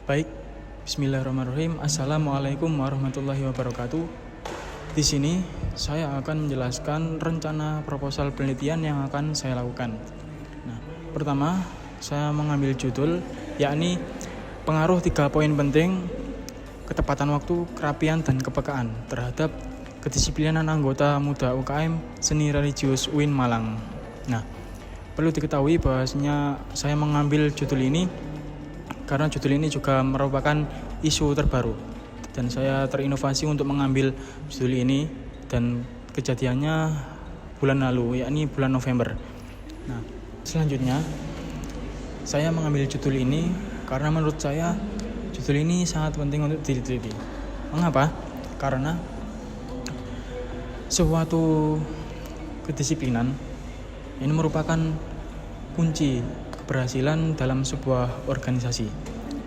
Baik, Bismillahirrahmanirrahim. Assalamualaikum warahmatullahi wabarakatuh. Di sini saya akan menjelaskan rencana proposal penelitian yang akan saya lakukan. Nah, pertama saya mengambil judul yakni pengaruh 3 poin penting ketepatan waktu, kerapian, dan kepekaan terhadap kedisiplinan anggota muda UKM Seni Religius UIN Malang. Nah, perlu diketahui bahwasanya saya mengambil judul ini karena judul ini juga merupakan isu terbaru dan saya terinovasi untuk mengambil judul ini, dan kejadiannya bulan lalu, yakni bulan November. Nah, selanjutnya saya mengambil judul ini karena menurut saya judul ini sangat penting untuk diteliti. Mengapa? Karena suatu kedisiplinan ini merupakan kunci keberhasilan dalam sebuah organisasi,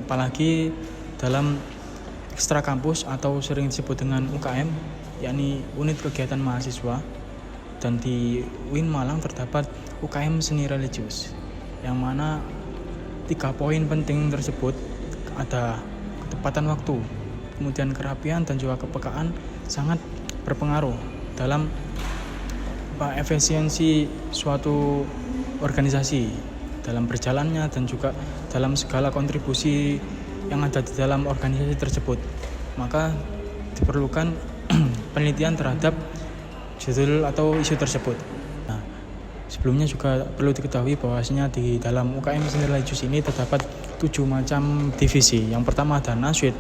apalagi dalam ekstra kampus atau sering disebut dengan UKM, yakni unit kegiatan mahasiswa. Dan di UIN Malang terdapat UKM Seni Religius, yang mana 3 poin penting tersebut ada ketepatan waktu, kemudian kerapian, dan juga kepekaan sangat berpengaruh dalam efisiensi suatu organisasi dalam berjalannya dan juga dalam segala kontribusi yang ada di dalam organisasi tersebut. Maka diperlukan penelitian terhadap judul atau isu tersebut. Nah, sebelumnya juga perlu diketahui bahwasanya di dalam UKM Seni Religius ini terdapat 7 macam divisi. Yang pertama ada nasyid,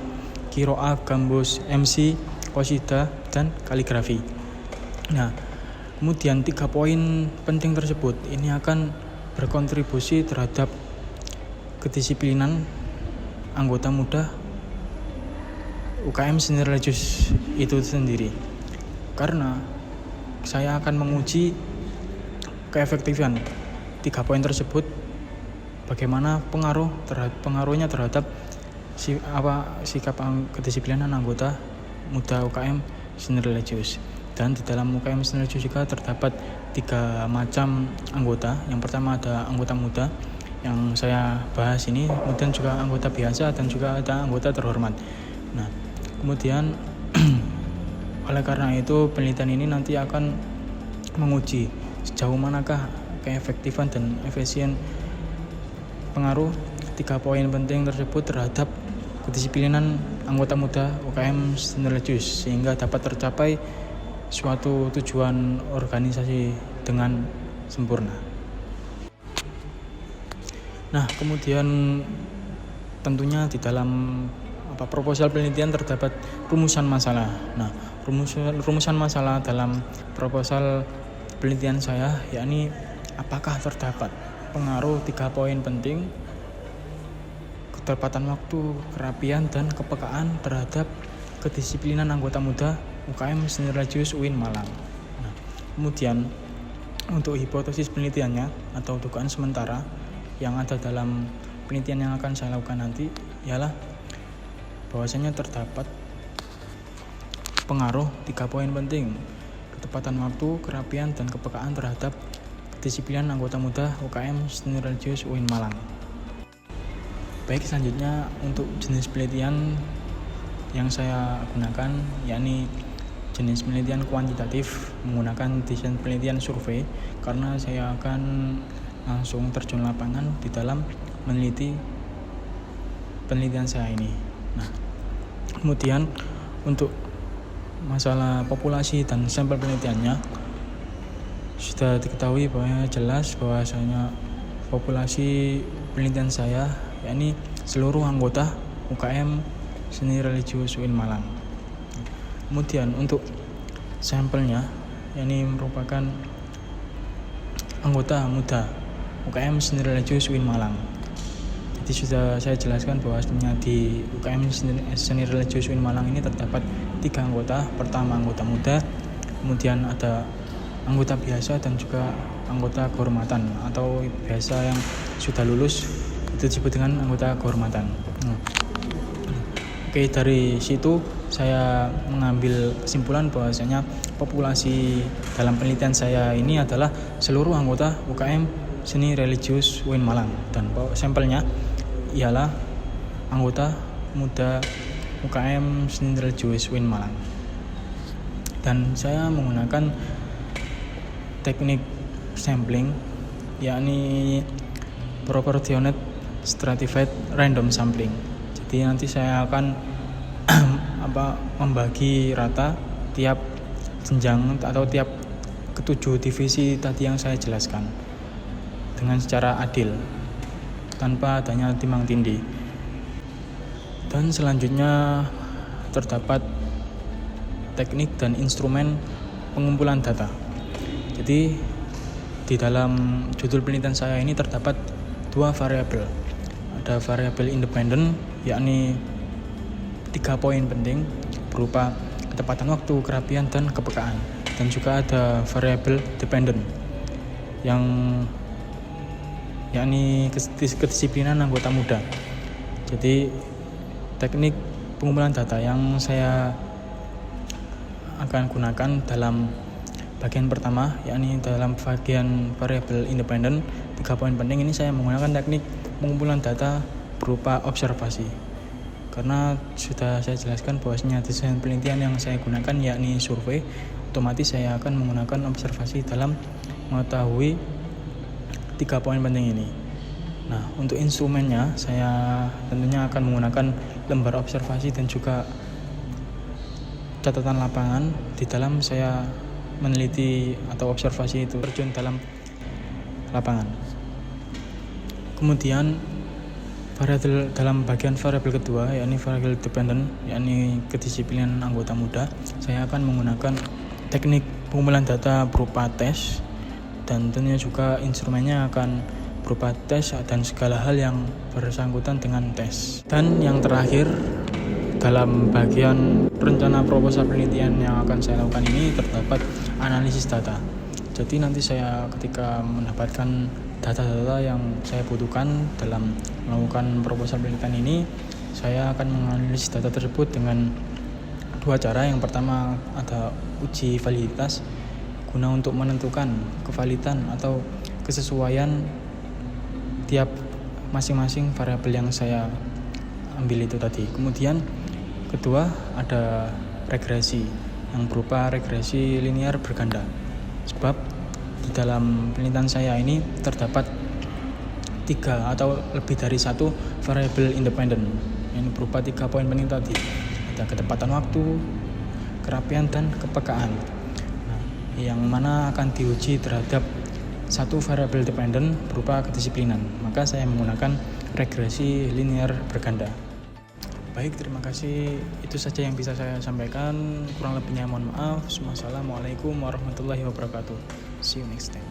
qiraah, gambus, MC, qasidah, dan kaligrafi. Nah, kemudian 3 poin penting tersebut ini akan berkontribusi terhadap kedisiplinan anggota muda UKM Seni Religius itu sendiri. Karena saya akan menguji keefektifan 3 poin tersebut, bagaimana pengaruhnya terhadap sikap kedisiplinan anggota muda UKM Seni Religius. Dan di dalam UKM Seni Religius juga terdapat 3 macam anggota. Yang pertama ada anggota muda yang saya bahas ini, kemudian juga anggota biasa, dan juga ada anggota terhormat. Nah, kemudian oleh karena itu penelitian ini nanti akan menguji sejauh manakah keefektifan dan efisien pengaruh 3 poin penting tersebut terhadap kedisiplinan anggota muda UKM Seni Religius, sehingga dapat tercapai suatu tujuan organisasi dengan sempurna. Nah, kemudian tentunya di dalam proposal penelitian terdapat rumusan masalah. Nah, rumusan masalah dalam proposal penelitian saya yakni apakah terdapat pengaruh 3 poin penting ketepatan waktu, kerapian, dan kepekaan terhadap kedisiplinan anggota muda UKM Seni Religius UIN Malang. Nah, kemudian untuk hipotesis penelitiannya atau dugaan sementara yang ada dalam penelitian yang akan saya lakukan nanti ialah bahwasanya terdapat pengaruh 3 poin penting ketepatan waktu, kerapian, dan kepekaan terhadap kedisiplinan anggota muda UKM Seni Religius UIN Malang. Baik, selanjutnya untuk jenis penelitian yang saya gunakan yakni jenis penelitian kuantitatif menggunakan desain penelitian survei, karena saya akan langsung terjun lapangan di dalam meneliti penelitian saya ini. Nah, kemudian untuk masalah populasi dan sampel penelitiannya sudah diketahui bahwa jelas bahwasanya populasi penelitian saya yakni seluruh anggota UKM Seni Religius UIN Malang. Kemudian untuk sampelnya yakni merupakan anggota muda UKM Seni Religius UIN Malang. Jadi sudah saya jelaskan bahwasanya di UKM Seni Religius UIN Malang ini terdapat 3 anggota. Pertama anggota muda, kemudian ada anggota biasa, dan juga anggota kehormatan atau biasa yang sudah lulus itu disebut dengan anggota kehormatan. Oke, dari situ saya mengambil kesimpulan bahwasanya populasi dalam penelitian saya ini adalah seluruh anggota UKM Seni Religius UIN Malang, dan sampelnya ialah anggota muda UKM Sindel Jewish Win Malang. Dan saya menggunakan teknik sampling, yakni proportionate stratified random sampling. Jadi nanti saya akan membagi rata tiap jenjang atau tiap ketujuh divisi tadi yang saya jelaskan dengan secara adil tanpa adanya timbang tindih. Dan selanjutnya terdapat teknik dan instrumen pengumpulan data. Jadi di dalam judul penelitian saya ini terdapat dua variabel. Ada variabel independen, yakni 3 poin penting berupa ketepatan waktu, kerapian, dan kepekaan. Dan juga ada variabel dependent yang yakni kedisiplinan anggota muda. Jadi teknik pengumpulan data yang saya akan gunakan dalam bagian pertama, yakni dalam bagian variabel independen 3 poin penting ini saya menggunakan teknik pengumpulan data berupa observasi. Karena sudah saya jelaskan bahwasanya desain penelitian yang saya gunakan yakni survei, otomatis saya akan menggunakan observasi dalam mengetahui 3 poin penting ini. Nah, untuk instrumennya saya tentunya akan menggunakan lembar observasi dan juga catatan lapangan di dalam saya meneliti atau observasi itu terjun dalam lapangan. Kemudian variabel dalam bagian variabel kedua, yakni variabel dependent, yakni kedisiplinan anggota muda, saya akan menggunakan teknik pengumpulan data berupa tes, dan tentunya juga instrumennya akan berupa tes dan segala hal yang bersangkutan dengan tes. Dan yang terakhir, dalam bagian rencana proposal penelitian yang akan saya lakukan ini terdapat analisis data. Jadi nanti saya ketika mendapatkan data-data yang saya butuhkan dalam melakukan proposal penelitian ini, saya akan menganalisis data tersebut dengan dua cara. Yang pertama ada uji validitas guna untuk menentukan kevalidan atau kesesuaian tiap masing-masing variabel yang saya ambil itu tadi. Kemudian kedua ada regresi yang berupa regresi linear berganda. Sebab di dalam penelitian saya ini terdapat 3 atau lebih dari 1 variabel independen yang berupa 3 poin penting tadi. Ada ketepatan waktu, kerapian, dan kepekaan. Nah, yang mana akan diuji terhadap 1 variabel dependen berupa kedisiplinan. Maka saya menggunakan regresi linear berganda. Baik, terima kasih. Itu saja yang bisa saya sampaikan. Kurang lebihnya mohon maaf. Wassalamualaikum warahmatullahi wabarakatuh. See you next time.